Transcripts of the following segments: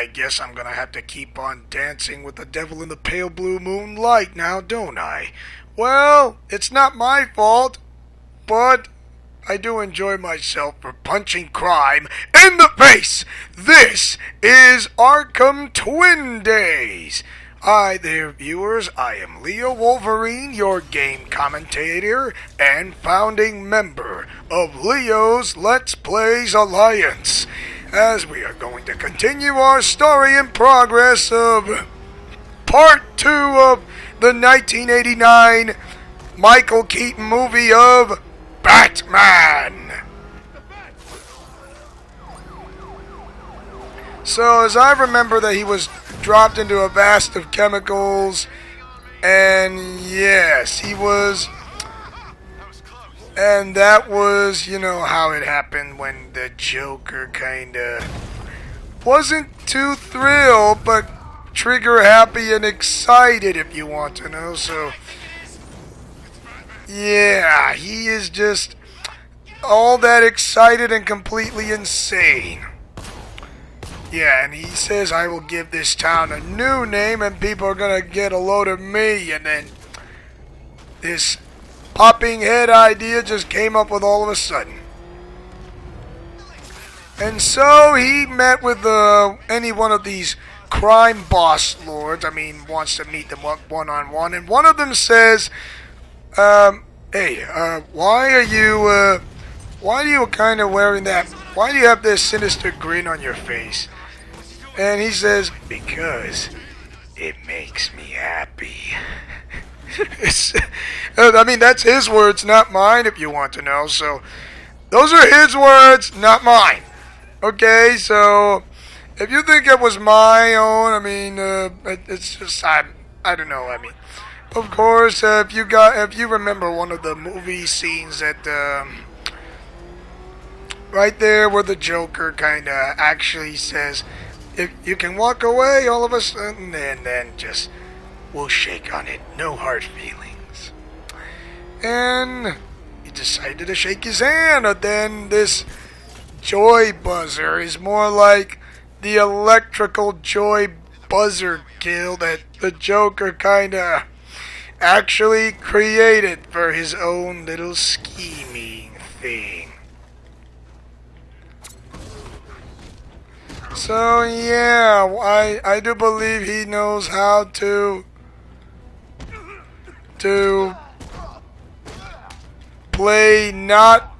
I guess I'm gonna have to keep on dancing with the devil in the pale blue moonlight now, don't I? Well, it's not my fault, but I do enjoy myself for punching crime in the face. This is Arkham Twin Days. Hi there, viewers. I am Leo Wolverine, your game commentator and founding member of Leo's Let's Plays Alliance, as we are going to continue our story in progress of Part 2 of the 1989 Michael Keaton movie of Batman. So, as I remember that he was dropped into a vast of chemicals, and yes, he was, and that was, you know, how it happened when the Joker kinda wasn't too thrilled, but trigger happy and excited, if you want to know. So yeah, he is just all that excited and completely insane. Yeah, and he says, I will give this town a new name and people are gonna get a load of me. And then this popping head idea just came up with all of a sudden. And so he met with any one of these crime boss lords. I mean, wants to meet them one-on-one. And one of them says, hey, why are you kind of wearing that? Why do you have this sinister grin on your face? And he says, because it makes me happy. I mean, that's his words, not mine, if you want to know. So, those are his words, not mine. Okay, so if you think it was my own, I mean, it's just, I don't know, I mean. Of course, if you remember one of the movie scenes that, right there where the Joker kind of actually says, if you can walk away all of a sudden, and then just, we'll shake on it, no hard feelings. And he decided to shake his hand, but then this joy buzzer is more like the electrical joy buzzer kill that the Joker kind of actually created for his own little scheming thing. So yeah, I do believe he knows how to play not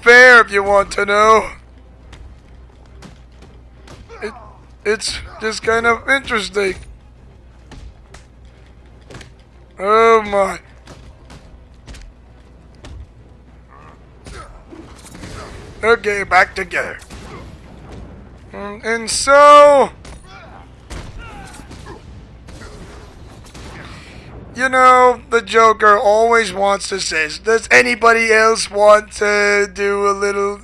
fair, if you want to know. It's just kind of interesting. Oh my. Okay, back together. And so, you know, the Joker always wants to say, does anybody else want to do a little,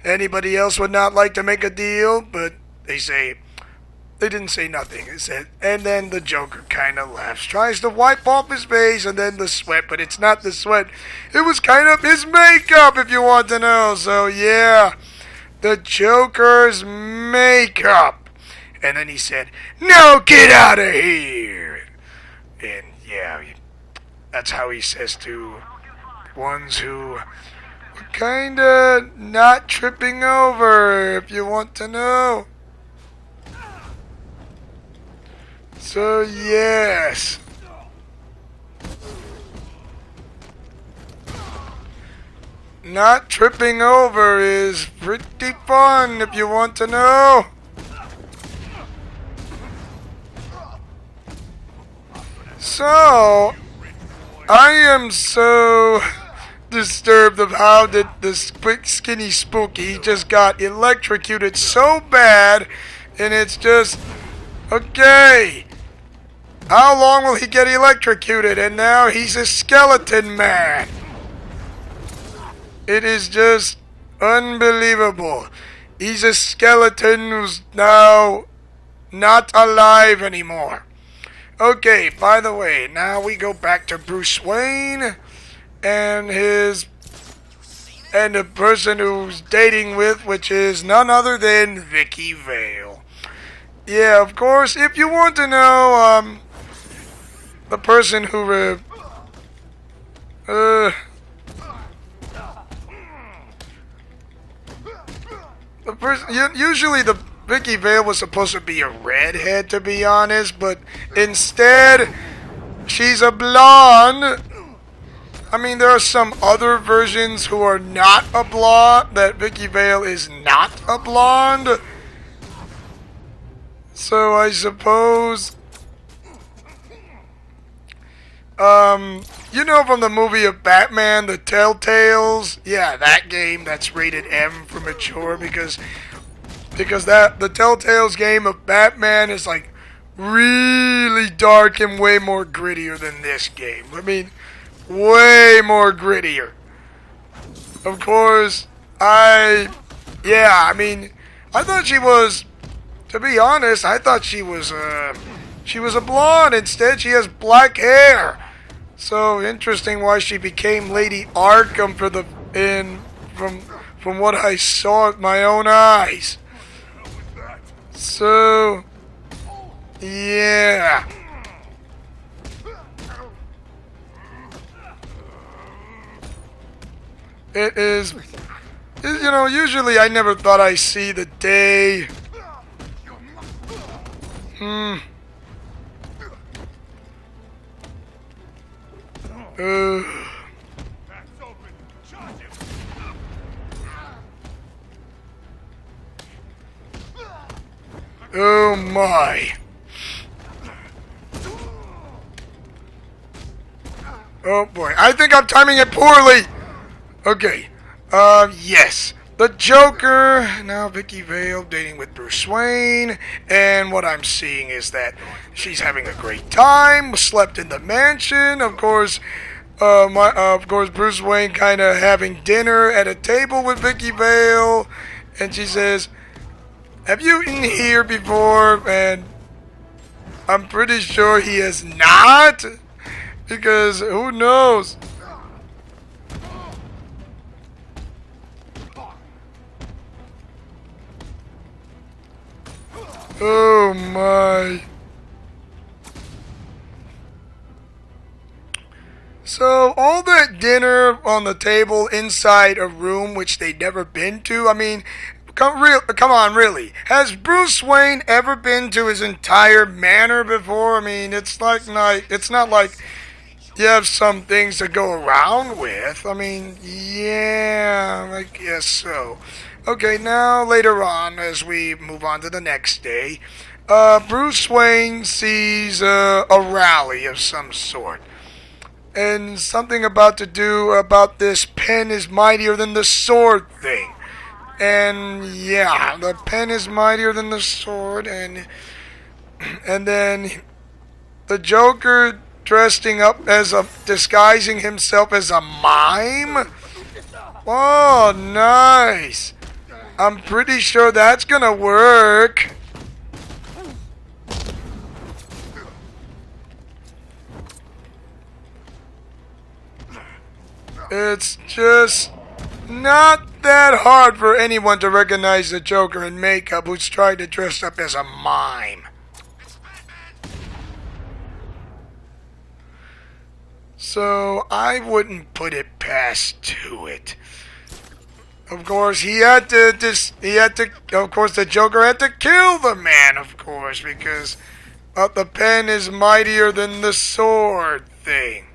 anybody else would not like to make a deal? But they didn't say nothing. It said, and then the Joker kind of laughs, tries to wipe off his face, and then the sweat, but it's not the sweat. It was kind of his makeup, if you want to know. So yeah, the Joker's makeup. And then he said, "Now get out of here." And yeah, that's how he says to ones who are kinda not tripping over, if you want to know. So yes, not tripping over is pretty fun, if you want to know. So, I am so disturbed of how this quick skinny spooky just got electrocuted so bad, and it's just, okay, how long will he get electrocuted? And now he's a skeleton man. It is just unbelievable. He's a skeleton who's now not alive anymore. Okay, by the way, now we go back to Bruce Wayne and his and the person who's dating with, which is none other than Vicky Vale. Yeah, of course, if you want to know, the person who, the person, usually the Vicky Vale was supposed to be a redhead, to be honest, but instead, she's a blonde. I mean, there are some other versions who are not a blonde, that Vicky Vale is not a blonde. So I suppose, you know from the movie of Batman, The Telltales? Yeah, that game that's rated M for mature because the Telltales game of Batman is like really dark and way more grittier than this game. I mean, way more grittier. Of course, I thought she was, to be honest, I thought she was a blonde. Instead, she has black hair. So interesting why she became Lady Arkham from what I saw with my own eyes. So, yeah. It is, you know, usually I never thought I'd see the day. Oh my. Oh boy, I think I'm timing it poorly. Okay, yes. The Joker, now Vicky Vale dating with Bruce Wayne, and what I'm seeing is that she's having a great time, slept in the mansion, of course, Bruce Wayne kind of having dinner at a table with Vicky Vale, and she says, "Have you eaten here before?" And I'm pretty sure he has not, because who knows? Oh my. So, all that dinner on the table inside a room which they'd never been to, I mean, come on, really. Has Bruce Wayne ever been to his entire manor before? I mean, it's not like you have some things to go around with. I mean, yeah, I guess so. Okay, now later on, as we move on to the next day, Bruce Wayne sees a rally of some sort. And something about this pen is mightier than the sword thing. And yeah, the pen is mightier than the sword, and then the Joker disguising himself as a mime. Oh, nice. I'm pretty sure that's gonna work. It's just not that hard for anyone to recognize the Joker in makeup who's trying to dress up as a mime. So I wouldn't put it past Tuit. Of course, of course, the Joker had to kill the man, of course, because the pen is mightier than the sword thing.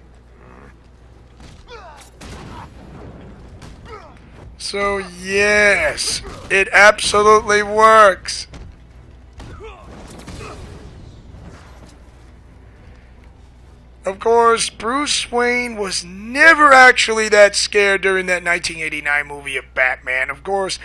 So, yes, it absolutely works. Of course, Bruce Wayne was never actually that scared during that 1989 movie of Batman. Of course,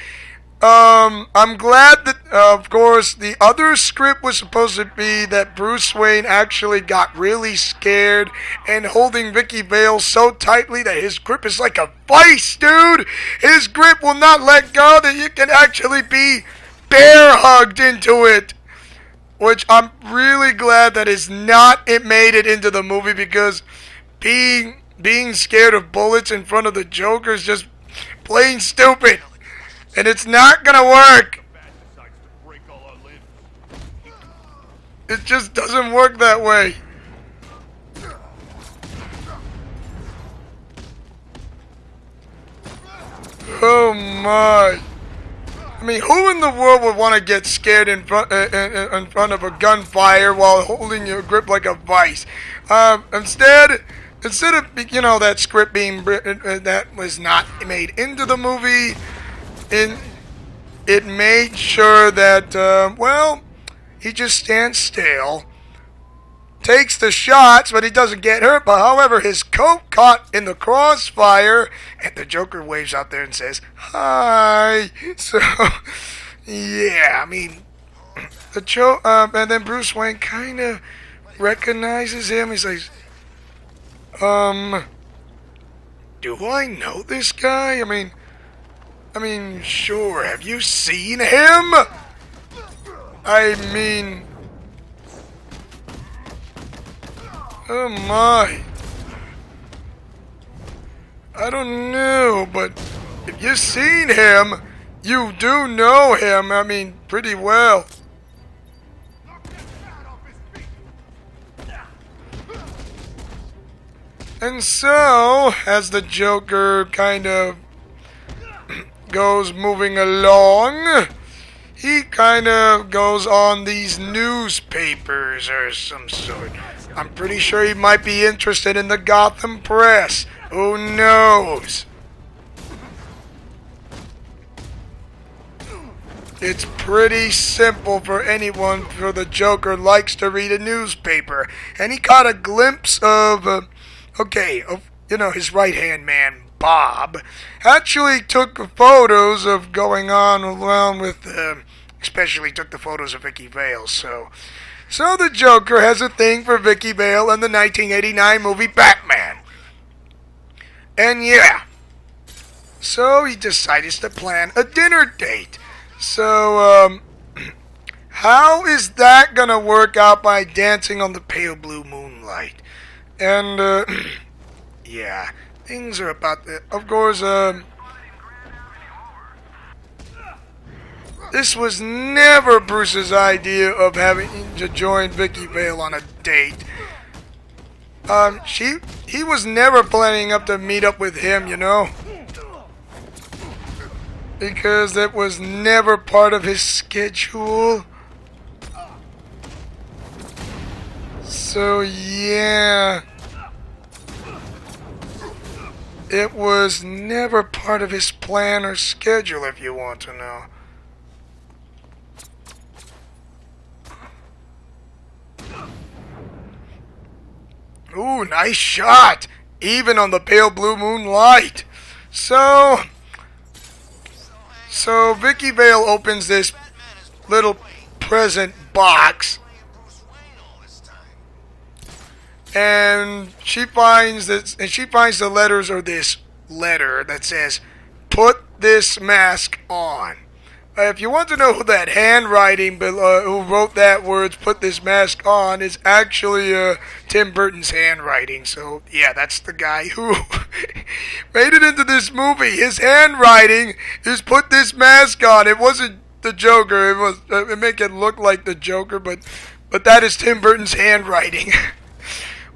I'm glad that, of course, the other script was supposed to be that Bruce Wayne actually got really scared and holding Vicky Vale so tightly that his grip is like a vice, dude. His grip will not let go, that you can actually be bear hugged into it. Which I'm really glad that it made it into the movie, because being scared of bullets in front of the Joker is just plain stupid. And it's not gonna work. It just doesn't work that way. Oh my. I mean, who in the world would want to get scared in front of a gunfire while holding your grip like a vice? Instead of, you know, that script being that was not made into the movie, it made sure that well, he just stands still, takes the shots, but he doesn't get hurt. But however, his coat caught in the crossfire, and the Joker waves out there and says, "Hi." So, yeah, I mean, and then Bruce Wayne kind of recognizes him. He's like, do I know this guy? I mean, sure. Have you seen him? I mean, oh my. I don't know, but if you've seen him, you do know him, I mean, pretty well. And so, as the Joker kind of goes moving along, he kind of goes on these newspapers or some sort. I'm pretty sure he might be interested in the Gotham Press. Who knows? It's pretty simple for anyone, for the Joker likes to read a newspaper. And he caught a glimpse of, you know, his right-hand man, Bob, actually took photos of going on around with, especially took the photos of Vicky Vale, so the Joker has a thing for Vicky Vale and the 1989 movie Batman. And yeah, so he decides to plan a dinner date. So, how is that gonna work out by dancing on the pale blue moonlight? And, yeah, things are about that. Of course, this was never Bruce's idea of having to join Vicky Vale on a date. He was never planning to meet up with him, you know? Because that was never part of his schedule. So, yeah. It was never part of his plan or schedule, if you want to know. Ooh, nice shot! Even on the pale blue moonlight. So Vicky Vale opens this little present box, and she finds the letters, or this letter that says, "Put this mask on." If you want to know who that handwriting, who wrote that words, "Put this mask on," is actually Tim Burton's handwriting. So yeah, that's the guy who made it into this movie. His handwriting is "Put this mask on." It wasn't the Joker. It make it look like the Joker, but that is Tim Burton's handwriting.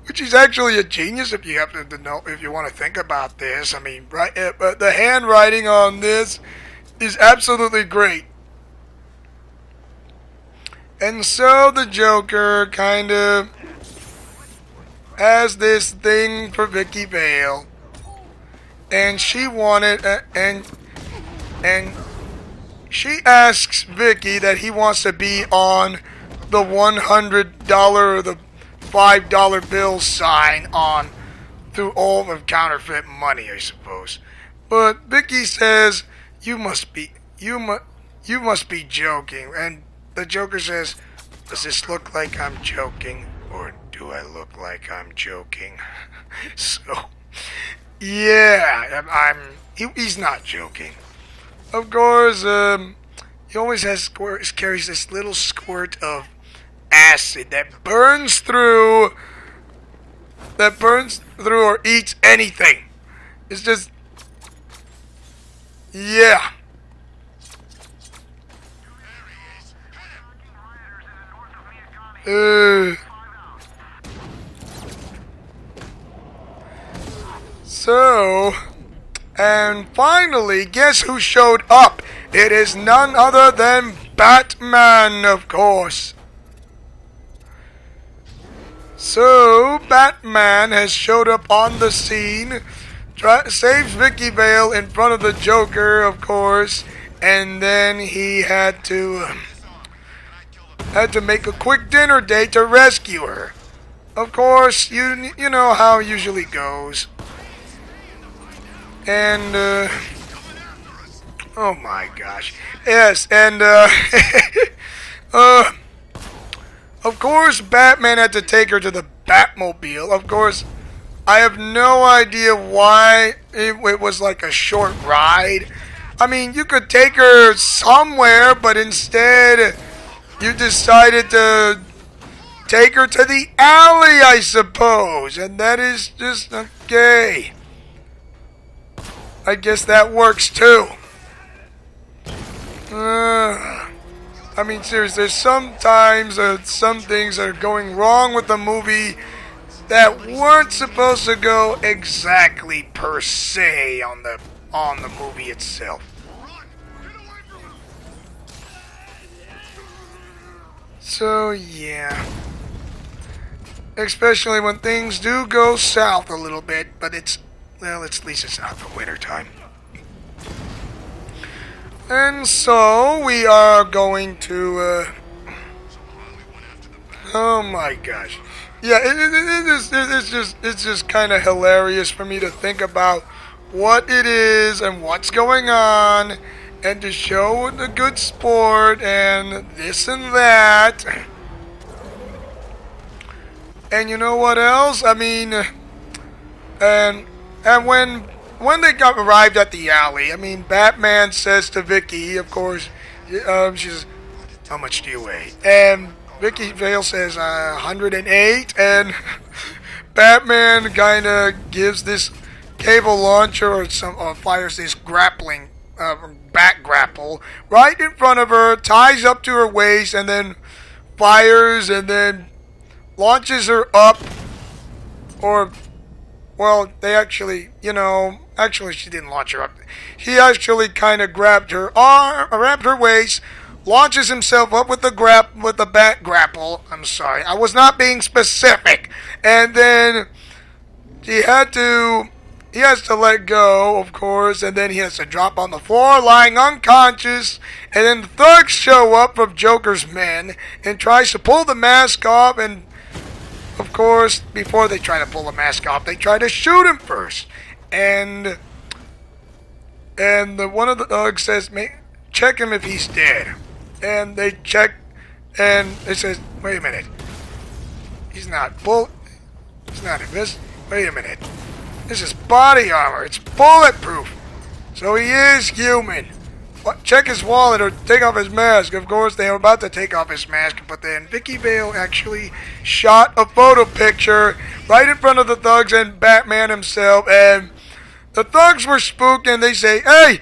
Which is actually a genius if you happen to know, if you want to think about this. I mean, right? But the handwriting on this is absolutely great. And so the Joker kind of has this thing for Vicky Vale, and she wanted, and she asks Vicky that he wants to be on the $100 or the $5 bill sign on through all of counterfeit money, I suppose. But Vicky says, You must be joking. And the Joker says, "Does this look like I'm joking, or do I look like I'm joking?" So, yeah, he's not joking. Of course, he always carries this little squirt of acid that burns through or eats anything. It's just, Yeah. So, and finally, guess who showed up? It is none other than Batman, of course. So, Batman has showed up on the scene, saves Vicky Vale in front of the Joker, of course, and then he had to make a quick dinner date to rescue her. Of course, you know how it usually goes. And, oh my gosh. Yes, and, of course, Batman had to take her to the Batmobile. Of course, I have no idea why it was like a short ride. I mean, you could take her somewhere, but instead you decided to take her to the alley, I suppose. And that is just okay. I guess that works too. I mean, seriously, there's sometimes some things that are going wrong with the movie that weren't supposed to go exactly per se on the movie itself. So yeah, especially when things do go south a little bit, but at least it's not the winter time. And so we are going to, oh my gosh. Yeah, it's just kind of hilarious for me to think about what it is and what's going on, and to show the good sport and this and that. And you know what else? I mean, and when they arrived at the alley, I mean, Batman says to Vicky, of course, she says, "How much do you weigh?" And Vicky Vale says, 108, and Batman kind of gives this cable launcher or fires this grappling, bat grapple right in front of her, ties up to her waist, and then fires, and then launches her up, or, well, they actually, actually she didn't launch her up. He actually kind of grabbed her arm, wrapped her waist, launches himself up with the bat grapple. I'm sorry, I was not being specific. And then he has to let go, of course, and then he has to drop on the floor, lying unconscious. And then the thugs show up from Joker's men and tries to pull the mask off. And of course, before they try to pull the mask off, they try to shoot him first. And one of the thugs says, "Check him if he's dead." And they check, and it says, "Wait a minute, he's not invisible. Wait a minute, this is body armor. It's bulletproof, so he is human." Check his wallet or take off his mask. Of course, they were about to take off his mask, but then Vicky Vale actually shot a photo picture right in front of the thugs and Batman himself, and the thugs were spooked, and they say, "Hey,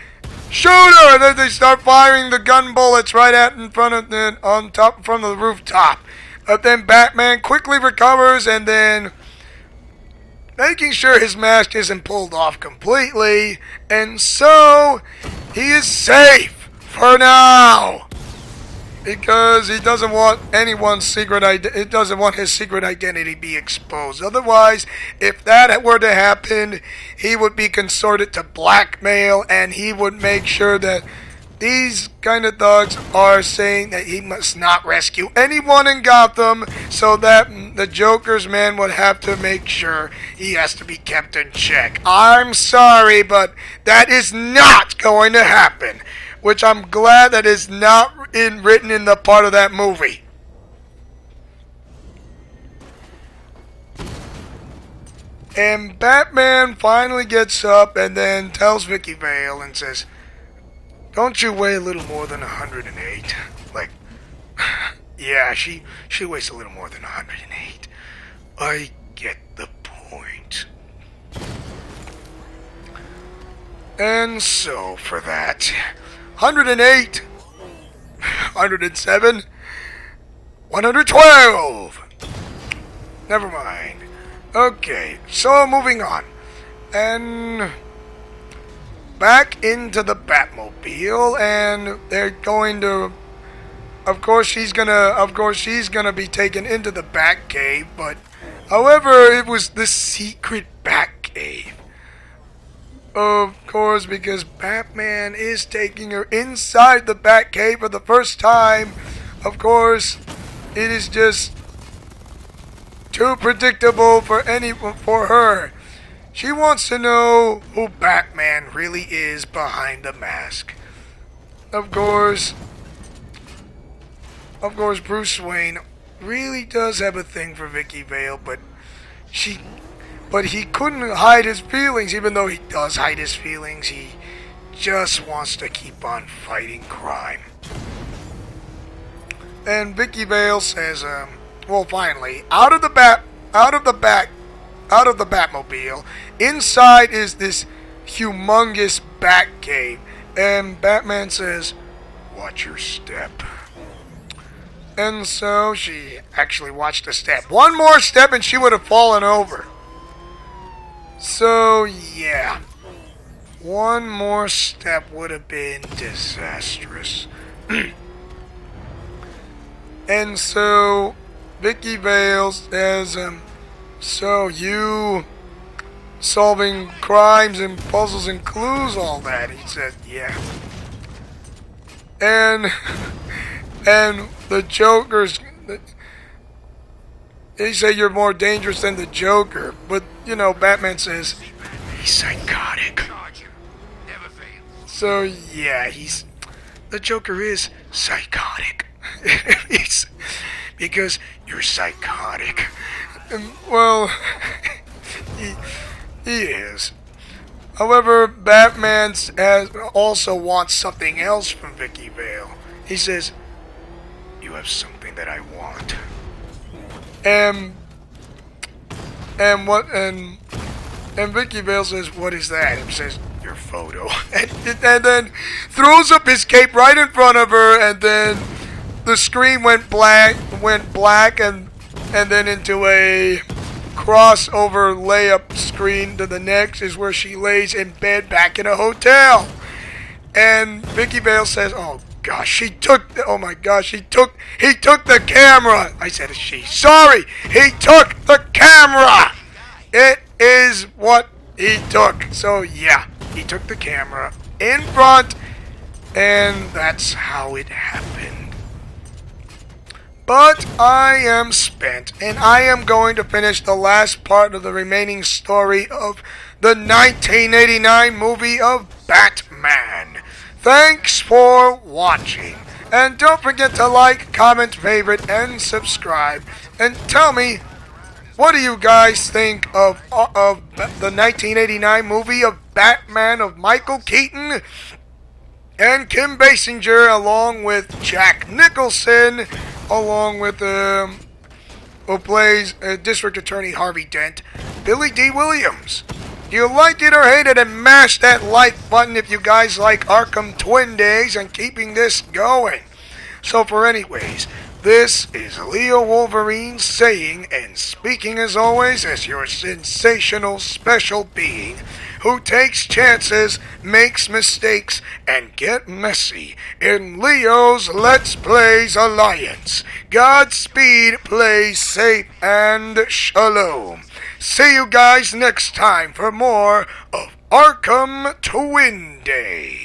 shoot her!" And then they start firing the gun bullets right in front of the rooftop. But then Batman quickly recovers, and then making sure his mask isn't pulled off completely, and so he is safe for now, because he doesn't want he doesn't want his secret identity be exposed. Otherwise, if that were to happen, he would be consorted to blackmail, and he would make sure that these kind of thugs are saying that he must not rescue anyone in Gotham, so that the Joker's men would have to make sure he has to be kept in check. I'm sorry, but that is not going to happen, which I'm glad that is not written in the part of that movie. And Batman finally gets up and then tells Vicky Vale and says, "Don't you weigh a little more than 108? Like, yeah, she weighs a little more than 108. I get the point." And so for that, 108, 107, 112. Never mind. Okay, so moving on. And back into the Batmobile, and they're going to, of course she's gonna be taken into the Batcave, but however, it was the secret Batcave. Of course, because Batman is taking her inside the Batcave for the first time. Of course, it is just too predictable for her. She wants to know who Batman really is behind the mask. Of course, Bruce Wayne really does have a thing for Vicky Vale, but he couldn't hide his feelings. Even though he does hide his feelings, he just wants to keep on fighting crime. And Vicky Vale says, well, finally, out of the Batmobile, inside is this humongous Batcave, and Batman says, "Watch your step." And so she actually watched a step. One more step and she would have fallen over. So, yeah. One more step would have been disastrous. And so, Vicky Vale says, so you solving crimes and puzzles and clues, all that? He said, yeah. And the Joker's, they say you're more dangerous than the Joker, but, you know, Batman says, he's psychotic. So, yeah, the Joker is psychotic. Because you're psychotic. And, well, he is. However, Batman also wants something else from Vicky Vale. He says, you have something that I want. And Vicky Vale says, what is that? And says, your photo. And then throws up his cape right in front of her, and then the screen went black, and then into a crossover layup screen to the next is where she lays in bed back in a hotel. And Vicky Vale says, oh gosh, he took the camera. I said, is she? Sorry, he took the camera. It is what he took. So yeah, he took the camera in front, and that's how it happened. But I am spent, and I am going to finish the last part of the remaining story of the 1989 movie of Batman. Thanks for watching, and don't forget to like, comment, favorite, and subscribe, and tell me, what do you guys think of the 1989 movie of Batman of Michael Keaton and Kim Basinger, along with Jack Nicholson, along with who plays District Attorney Harvey Dent, Billy D. Williams. Do you like it or hate it? And mash that like button if you guys like Arkham Twin Days and keeping this going. So for anyways, this is Leo Wolverine saying and speaking as always as your sensational special being who takes chances, makes mistakes, and get messy in Leo's Let's Plays Alliance. Godspeed, play safe, and shalom. See you guys next time for more of Arkham Twin Days.